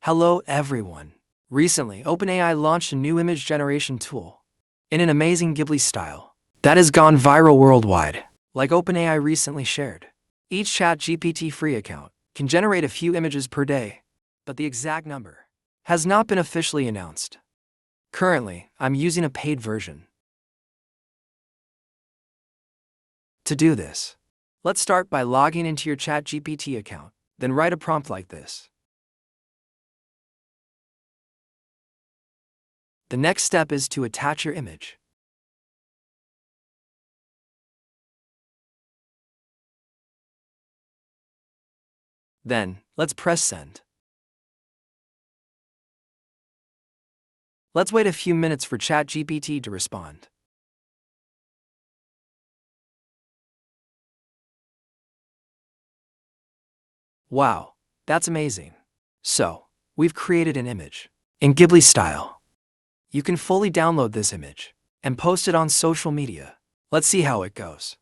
Hello everyone. Recently, OpenAI launched a new image generation tool in an amazing Ghibli style that has gone viral worldwide. Like OpenAI recently shared, each ChatGPT free account can generate a few images per day, but the exact number has not been officially announced. Currently, I'm using a paid version. To do this, let's start by logging into your ChatGPT account, then write a prompt like this. The next step is to attach your image. Then, let's press send. Let's wait a few minutes for ChatGPT to respond. Wow, that's amazing. So, we've created an image in Ghibli style. You can fully download this image and post it on social media. Let's see how it goes.